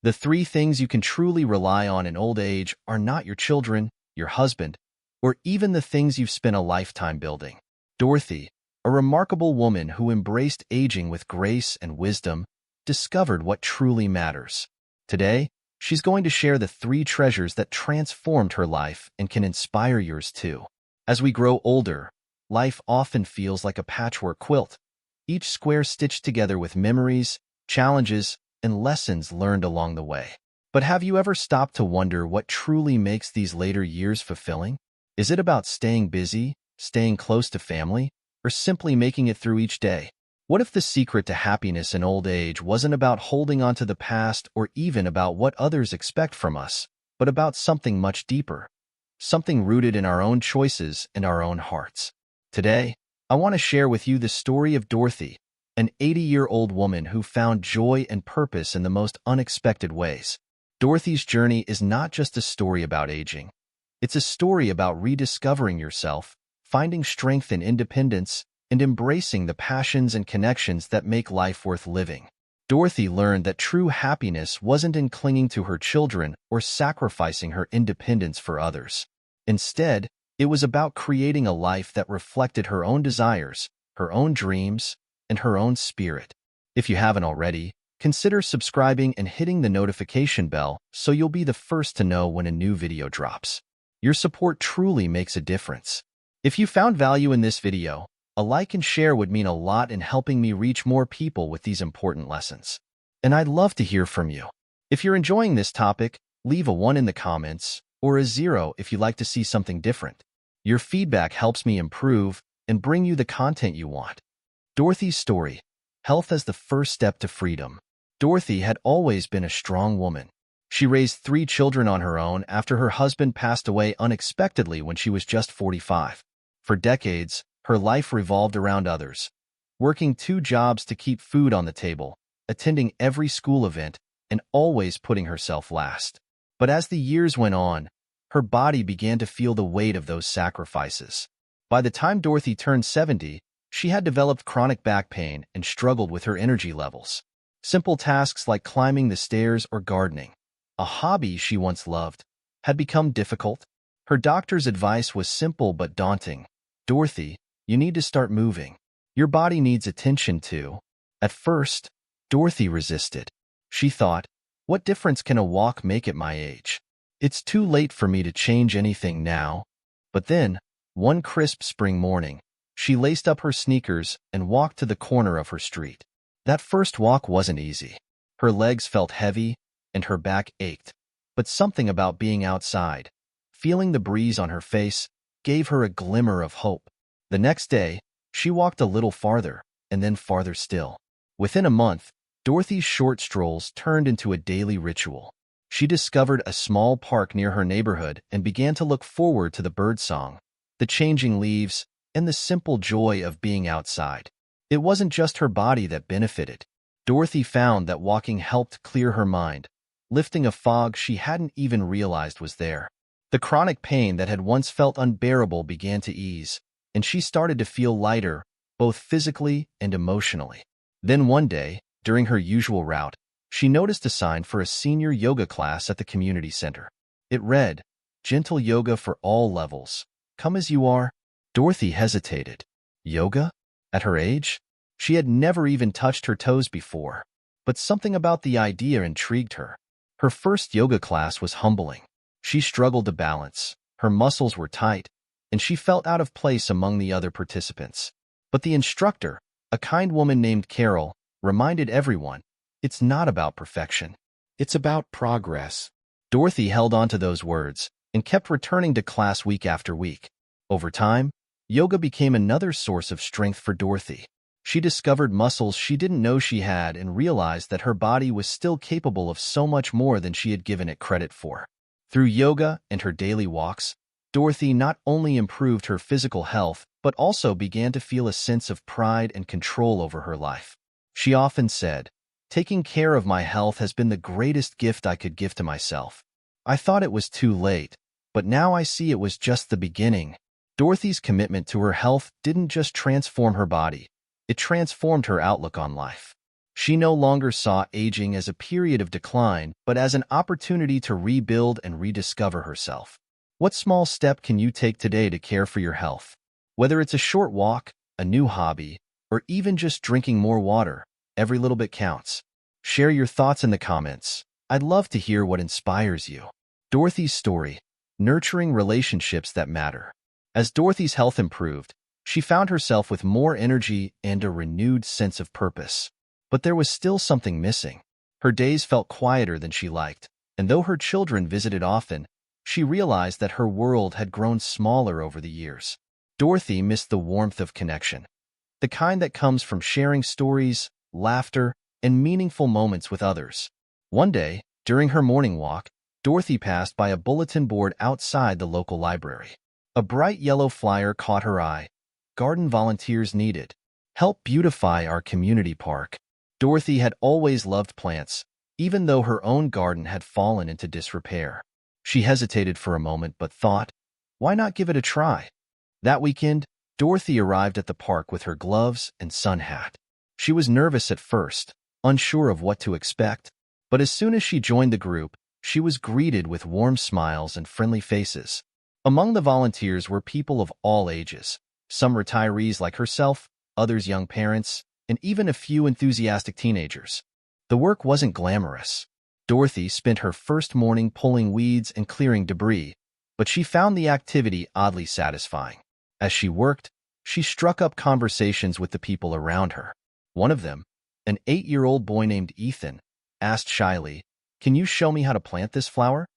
The three things you can truly rely on in old age are not your children, your husband, or even the things you've spent a lifetime building. Dorothy, a remarkable woman who embraced aging with grace and wisdom, discovered what truly matters. Today, she's going to share the three treasures that transformed her life and can inspire yours too. As we grow older, life often feels like a patchwork quilt, each square stitched together with memories, challenges, and lessons learned along the way. But have you ever stopped to wonder what truly makes these later years fulfilling? Is it about staying busy, staying close to family, or simply making it through each day? What if the secret to happiness in old age wasn't about holding on to the past or even about what others expect from us, but about something much deeper, something rooted in our own choices and our own hearts? Today, I want to share with you the story of Dorothy, an 80-year-old woman who found joy and purpose in the most unexpected ways. Dorothy's journey is not just a story about aging. It's a story about rediscovering yourself, finding strength and independence, and embracing the passions and connections that make life worth living. Dorothy learned that true happiness wasn't in clinging to her children or sacrificing her independence for others. Instead, it was about creating a life that reflected her own desires, her own dreams, and her own spirit. If you haven't already, consider subscribing and hitting the notification bell so you'll be the first to know when a new video drops. Your support truly makes a difference. If you found value in this video, a like and share would mean a lot in helping me reach more people with these important lessons. And I'd love to hear from you. If you're enjoying this topic, leave a 1 in the comments or a 0 if you'd like to see something different. Your feedback helps me improve and bring you the content you want. Dorothy's story: health as the first step to freedom. Dorothy had always been a strong woman. She raised 3 children on her own after her husband passed away unexpectedly when she was just 45. For decades, her life revolved around others, working 2 jobs to keep food on the table, attending every school event, and always putting herself last. But as the years went on, her body began to feel the weight of those sacrifices. By the time Dorothy turned 70, she had developed chronic back pain and struggled with her energy levels. Simple tasks like climbing the stairs or gardening, a hobby she once loved, had become difficult. Her doctor's advice was simple but daunting. Dorothy, you need to start moving. Your body needs attention too. At first, Dorothy resisted. She thought, what difference can a walk make at my age? It's too late for me to change anything now. But then, one crisp spring morning, she laced up her sneakers and walked to the corner of her street. That first walk wasn't easy. Her legs felt heavy and her back ached. But something about being outside, feeling the breeze on her face, gave her a glimmer of hope. The next day, she walked a little farther, and then farther still. Within a month, Dorothy's short strolls turned into a daily ritual. She discovered a small park near her neighborhood and began to look forward to the birdsong, the changing leaves, and the simple joy of being outside. It wasn't just her body that benefited. Dorothy found that walking helped clear her mind, lifting a fog she hadn't even realized was there. The chronic pain that had once felt unbearable began to ease, and she started to feel lighter, both physically and emotionally. Then one day, during her usual route, she noticed a sign for a senior yoga class at the community center. It read, "Gentle yoga for all levels. Come as you are." Dorothy hesitated. Yoga? At her age? She had never even touched her toes before, but something about the idea intrigued her. Her first yoga class was humbling. She struggled to balance, her muscles were tight, and she felt out of place among the other participants. But the instructor, a kind woman named Carol, reminded everyone, it's not about perfection. It's about progress. Dorothy held on to those words and kept returning to class week after week. Over time, yoga became another source of strength for Dorothy. She discovered muscles she didn't know she had and realized that her body was still capable of so much more than she had given it credit for. Through yoga and her daily walks, Dorothy not only improved her physical health, but also began to feel a sense of pride and control over her life. She often said, "Taking care of my health has been the greatest gift I could give to myself. I thought it was too late, but now I see it was just the beginning." Dorothy's commitment to her health didn't just transform her body, it transformed her outlook on life. She no longer saw aging as a period of decline, but as an opportunity to rebuild and rediscover herself. What small step can you take today to care for your health? Whether it's a short walk, a new hobby, or even just drinking more water, every little bit counts. Share your thoughts in the comments. I'd love to hear what inspires you. Dorothy's story: nurturing relationships that matter. As Dorothy's health improved, she found herself with more energy and a renewed sense of purpose. But there was still something missing. Her days felt quieter than she liked, and though her children visited often, she realized that her world had grown smaller over the years. Dorothy missed the warmth of connection, the kind that comes from sharing stories, laughter, and meaningful moments with others. One day, during her morning walk, Dorothy passed by a bulletin board outside the local library. A bright yellow flyer caught her eye. Garden volunteers needed. Help beautify our community park. Dorothy had always loved plants, even though her own garden had fallen into disrepair. She hesitated for a moment but thought, why not give it a try? That weekend, Dorothy arrived at the park with her gloves and sun hat. She was nervous at first, unsure of what to expect, but as soon as she joined the group, she was greeted with warm smiles and friendly faces. Among the volunteers were people of all ages, some retirees like herself, others young parents, and even a few enthusiastic teenagers. The work wasn't glamorous. Dorothy spent her first morning pulling weeds and clearing debris, but she found the activity oddly satisfying. As she worked, she struck up conversations with the people around her. One of them, an 8-year-old boy named Ethan, asked shyly, "Can you show me how to plant this flower?"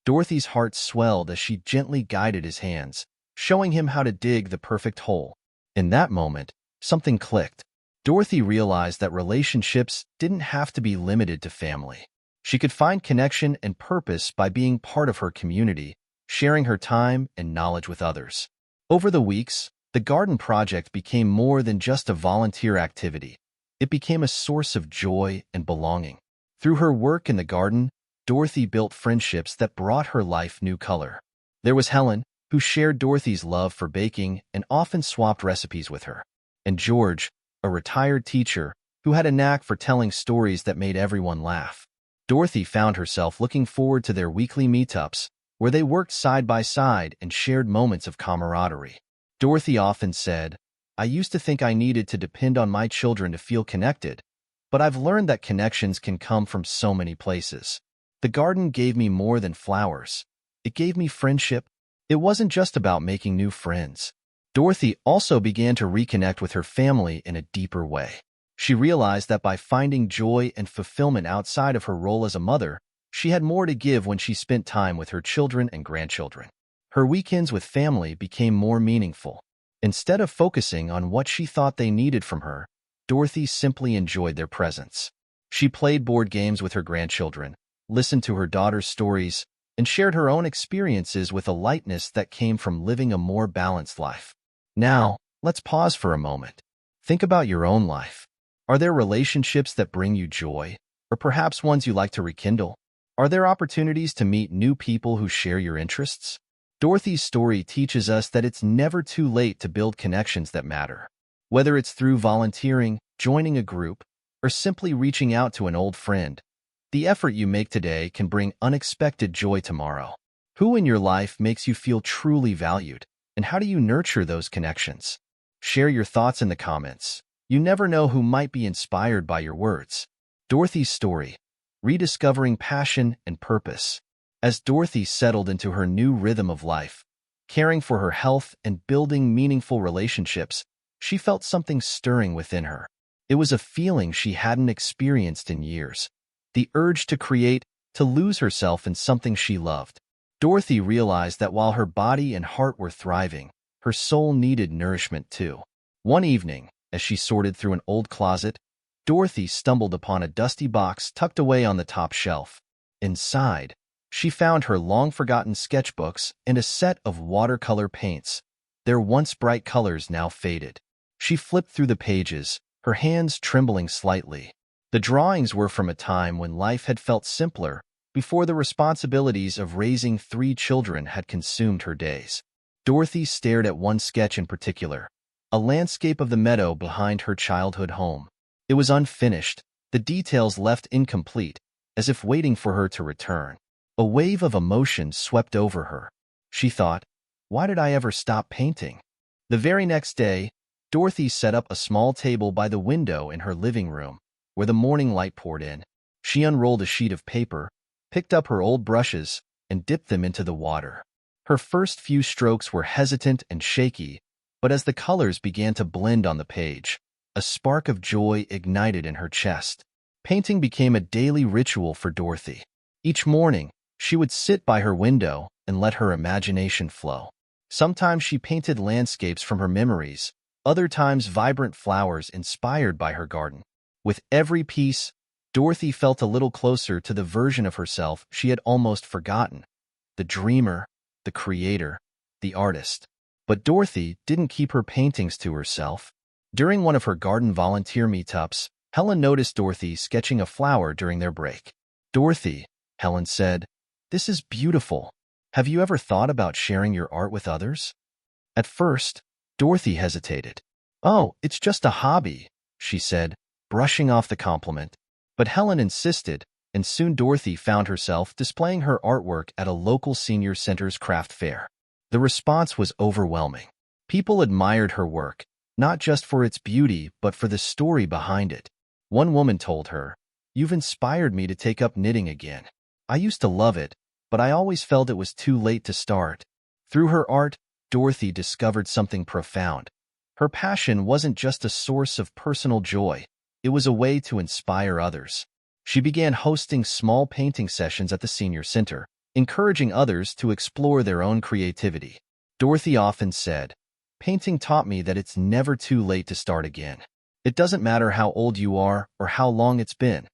Dorothy's heart swelled as she gently guided his hands, showing him how to dig the perfect hole. In that moment, something clicked. Dorothy realized that relationships didn't have to be limited to family. She could find connection and purpose by being part of her community, sharing her time and knowledge with others. Over the weeks, the garden project became more than just a volunteer activity. It became a source of joy and belonging. Through her work in the garden, Dorothy built friendships that brought her life new color. There was Helen, who shared Dorothy's love for baking and often swapped recipes with her, and George, a retired teacher who had a knack for telling stories that made everyone laugh. Dorothy found herself looking forward to their weekly meetups, where they worked side by side and shared moments of camaraderie. Dorothy often said, "I used to think I needed to depend on my children to feel connected, but I've learned that connections can come from so many places. The garden gave me more than flowers. It gave me friendship." It wasn't just about making new friends. Dorothy also began to reconnect with her family in a deeper way. She realized that by finding joy and fulfillment outside of her role as a mother, she had more to give when she spent time with her children and grandchildren. Her weekends with family became more meaningful. Instead of focusing on what she thought they needed from her, Dorothy simply enjoyed their presence. She played board games with her grandchildren, listened to her daughter's stories, and shared her own experiences with a lightness that came from living a more balanced life. Now, let's pause for a moment. Think about your own life. Are there relationships that bring you joy, or perhaps ones you like to rekindle? Are there opportunities to meet new people who share your interests? Dorothy's story teaches us that it's never too late to build connections that matter. Whether it's through volunteering, joining a group, or simply reaching out to an old friend, the effort you make today can bring unexpected joy tomorrow. Who in your life makes you feel truly valued, and how do you nurture those connections? Share your thoughts in the comments. You never know who might be inspired by your words. Dorothy's story: rediscovering passion and purpose. As Dorothy settled into her new rhythm of life, caring for her health and building meaningful relationships, she felt something stirring within her. It was a feeling she hadn't experienced in years. The urge to create, to lose herself in something she loved. Dorothy realized that while her body and heart were thriving, her soul needed nourishment too. One evening, as she sorted through an old closet, Dorothy stumbled upon a dusty box tucked away on the top shelf. Inside, she found her long-forgotten sketchbooks and a set of watercolor paints, their once bright colors now faded. She flipped through the pages, her hands trembling slightly. The drawings were from a time when life had felt simpler, before the responsibilities of raising 3 children had consumed her days. Dorothy stared at one sketch in particular, a landscape of the meadow behind her childhood home. It was unfinished, the details left incomplete, as if waiting for her to return. A wave of emotion swept over her. She thought, why did I ever stop painting? The very next day, Dorothy set up a small table by the window in her living room, where the morning light poured in. She unrolled a sheet of paper, picked up her old brushes, and dipped them into the water. Her first few strokes were hesitant and shaky, but as the colors began to blend on the page, a spark of joy ignited in her chest. Painting became a daily ritual for Dorothy. Each morning, she would sit by her window and let her imagination flow. Sometimes she painted landscapes from her memories, other times vibrant flowers inspired by her garden. With every piece, Dorothy felt a little closer to the version of herself she had almost forgotten, the dreamer, the creator, the artist. But Dorothy didn't keep her paintings to herself. During one of her garden volunteer meetups, Helen noticed Dorothy sketching a flower during their break. "Dorothy," Helen said, "this is beautiful. Have you ever thought about sharing your art with others?" At first, Dorothy hesitated. "Oh, it's just a hobby," she said, brushing off the compliment. But Helen insisted, and soon Dorothy found herself displaying her artwork at a local senior center's craft fair. The response was overwhelming. People admired her work, not just for its beauty, but for the story behind it. One woman told her, "You've inspired me to take up knitting again. I used to love it, but I always felt it was too late to start." Through her art, Dorothy discovered something profound. Her passion wasn't just a source of personal joy, it was a way to inspire others. She began hosting small painting sessions at the senior center, encouraging others to explore their own creativity. Dorothy often said, "Painting taught me that it's never too late to start again. It doesn't matter how old you are or how long it's been.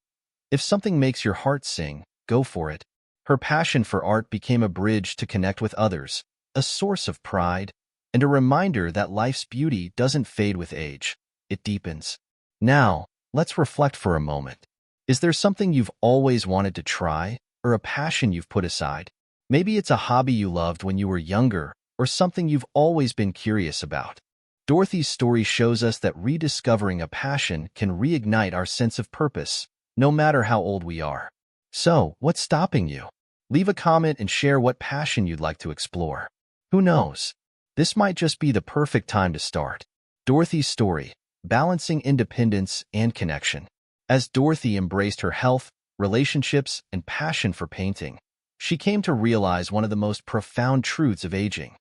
If something makes your heart sing, go for it." Her passion for art became a bridge to connect with others, a source of pride, and a reminder that life's beauty doesn't fade with age, it deepens. Now, let's reflect for a moment. Is there something you've always wanted to try, or a passion you've put aside? Maybe it's a hobby you loved when you were younger, or something you've always been curious about. Dorothy's story shows us that rediscovering a passion can reignite our sense of purpose, no matter how old we are. So, what's stopping you? Leave a comment and share what passion you'd like to explore. Who knows? This might just be the perfect time to start. Dorothy's story, balancing independence and connection. As Dorothy embraced her health, relationships, and passion for painting, she came to realize one of the most profound truths of aging: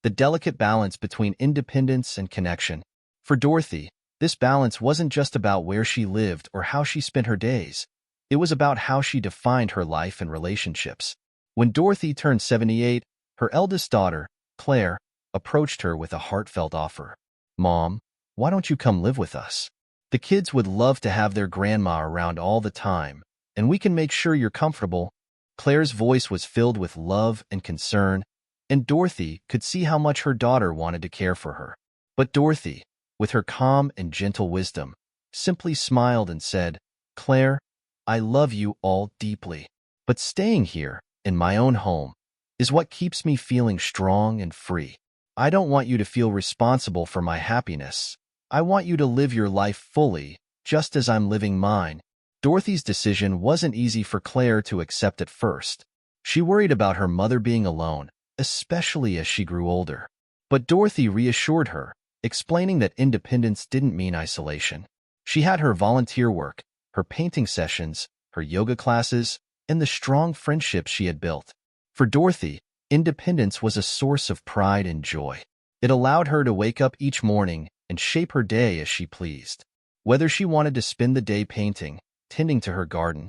the delicate balance between independence and connection. For Dorothy, this balance wasn't just about where she lived or how she spent her days. It was about how she defined her life and relationships. When Dorothy turned 78, her eldest daughter, Claire, approached her with a heartfelt offer. "Mom, why don't you come live with us? The kids would love to have their grandma around all the time, and we can make sure you're comfortable." Claire's voice was filled with love and concern, and Dorothy could see how much her daughter wanted to care for her. But Dorothy, with her calm and gentle wisdom, simply smiled and said, "Claire, I love you all deeply, but staying here, in my own home, is what keeps me feeling strong and free. I don't want you to feel responsible for my happiness. I want you to live your life fully, just as I'm living mine." Dorothy's decision wasn't easy for Claire to accept at first. She worried about her mother being alone, especially as she grew older. But Dorothy reassured her, explaining that independence didn't mean isolation. She had her volunteer work, her painting sessions, her yoga classes, and the strong friendships she had built. For Dorothy, independence was a source of pride and joy. It allowed her to wake up each morning and shape her day as she pleased. Whether she wanted to spend the day painting, tending to her garden,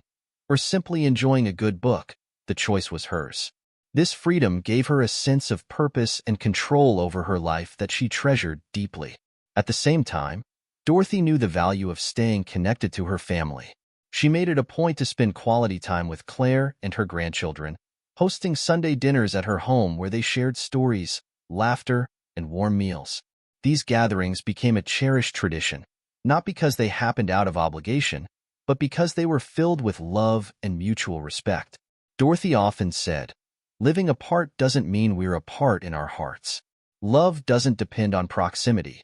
or simply enjoying a good book, the choice was hers. This freedom gave her a sense of purpose and control over her life that she treasured deeply. At the same time, Dorothy knew the value of staying connected to her family. She made it a point to spend quality time with Claire and her grandchildren, hosting Sunday dinners at her home where they shared stories, laughter, and warm meals. These gatherings became a cherished tradition, not because they happened out of obligation, but because they were filled with love and mutual respect. Dorothy often said, "Living apart doesn't mean we're apart in our hearts. Love doesn't depend on proximity.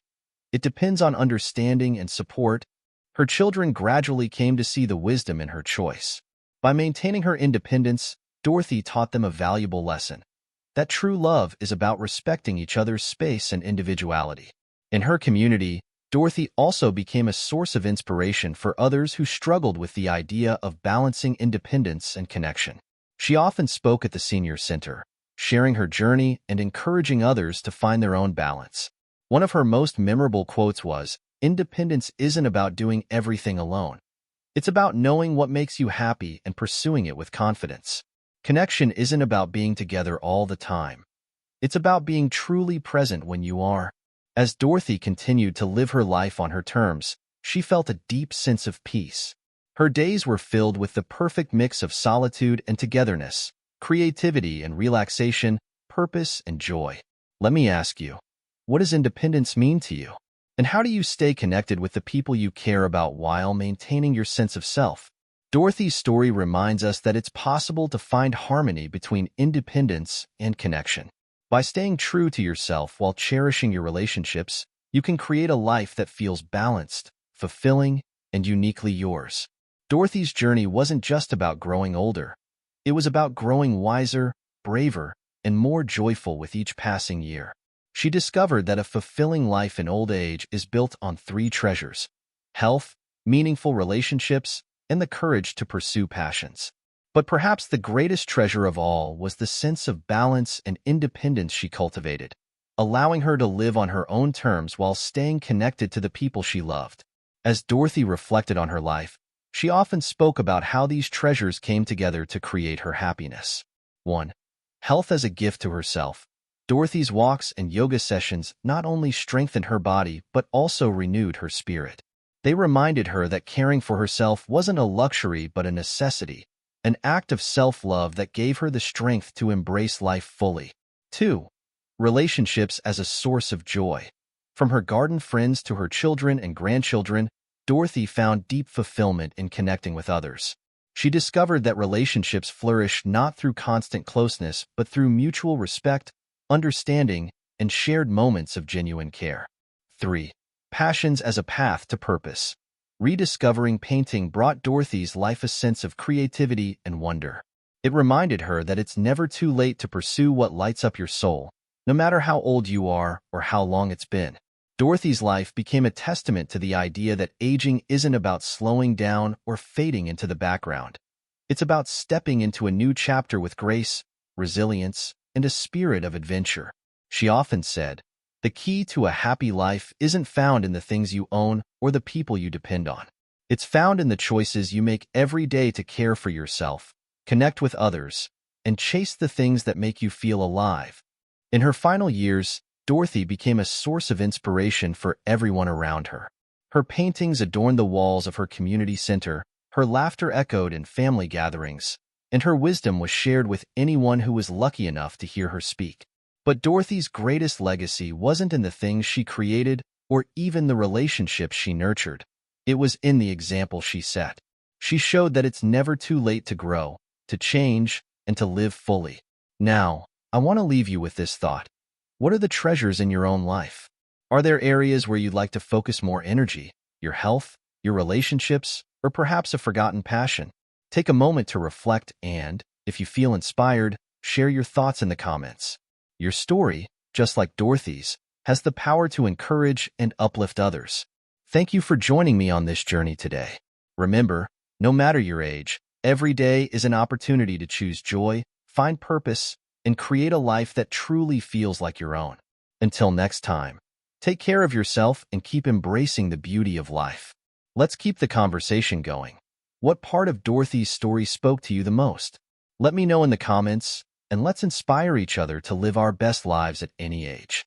It depends on understanding and support." Her children gradually came to see the wisdom in her choice. By maintaining her independence, Dorothy taught them a valuable lesson: that true love is about respecting each other's space and individuality. In her community, Dorothy also became a source of inspiration for others who struggled with the idea of balancing independence and connection. She often spoke at the senior center, sharing her journey and encouraging others to find their own balance. One of her most memorable quotes was, "Independence isn't about doing everything alone. It's about knowing what makes you happy and pursuing it with confidence. Connection isn't about being together all the time. It's about being truly present when you are." As Dorothy continued to live her life on her terms, she felt a deep sense of peace. Her days were filled with the perfect mix of solitude and togetherness, creativity and relaxation, purpose and joy. Let me ask you, what does independence mean to you? And how do you stay connected with the people you care about while maintaining your sense of self? Dorothy's story reminds us that it's possible to find harmony between independence and connection. By staying true to yourself while cherishing your relationships, you can create a life that feels balanced, fulfilling, and uniquely yours. Dorothy's journey wasn't just about growing older. It was about growing wiser, braver, and more joyful with each passing year. She discovered that a fulfilling life in old age is built on three treasures: health, meaningful relationships, and the courage to pursue passions. But perhaps the greatest treasure of all was the sense of balance and independence she cultivated, allowing her to live on her own terms while staying connected to the people she loved. As Dorothy reflected on her life, she often spoke about how these treasures came together to create her happiness. 1. Health as a gift to herself. Dorothy's walks and yoga sessions not only strengthened her body but also renewed her spirit. They reminded her that caring for herself wasn't a luxury but a necessity, an act of self-love that gave her the strength to embrace life fully. 2. Relationships as a source of joy. From her garden friends to her children and grandchildren, Dorothy found deep fulfillment in connecting with others. She discovered that relationships flourish not through constant closeness but through mutual respect, understanding, and shared moments of genuine care. 3. Passions as a path to purpose. Rediscovering painting brought Dorothy's life a sense of creativity and wonder. It reminded her that it's never too late to pursue what lights up your soul, no matter how old you are or how long it's been. Dorothy's life became a testament to the idea that aging isn't about slowing down or fading into the background. It's about stepping into a new chapter with grace, resilience, and a spirit of adventure. She often said, "The key to a happy life isn't found in the things you own or the people you depend on. It's found in the choices you make every day to care for yourself, connect with others, and chase the things that make you feel alive." In her final years, Dorothy became a source of inspiration for everyone around her. Her paintings adorned the walls of her community center, her laughter echoed in family gatherings, and her wisdom was shared with anyone who was lucky enough to hear her speak. But Dorothy's greatest legacy wasn't in the things she created or even the relationships she nurtured. It was in the example she set. She showed that it's never too late to grow, to change, and to live fully. Now, I want to leave you with this thought. What are the treasures in your own life? Are there areas where you'd like to focus more energy, your health, your relationships, or perhaps a forgotten passion? Take a moment to reflect and, if you feel inspired, share your thoughts in the comments. Your story, just like Dorothy's, has the power to encourage and uplift others. Thank you for joining me on this journey today. Remember, no matter your age, every day is an opportunity to choose joy, find purpose, and create a life that truly feels like your own. Until next time, take care of yourself and keep embracing the beauty of life. Let's keep the conversation going. What part of Dorothy's story spoke to you the most? Let me know in the comments, and let's inspire each other to live our best lives at any age.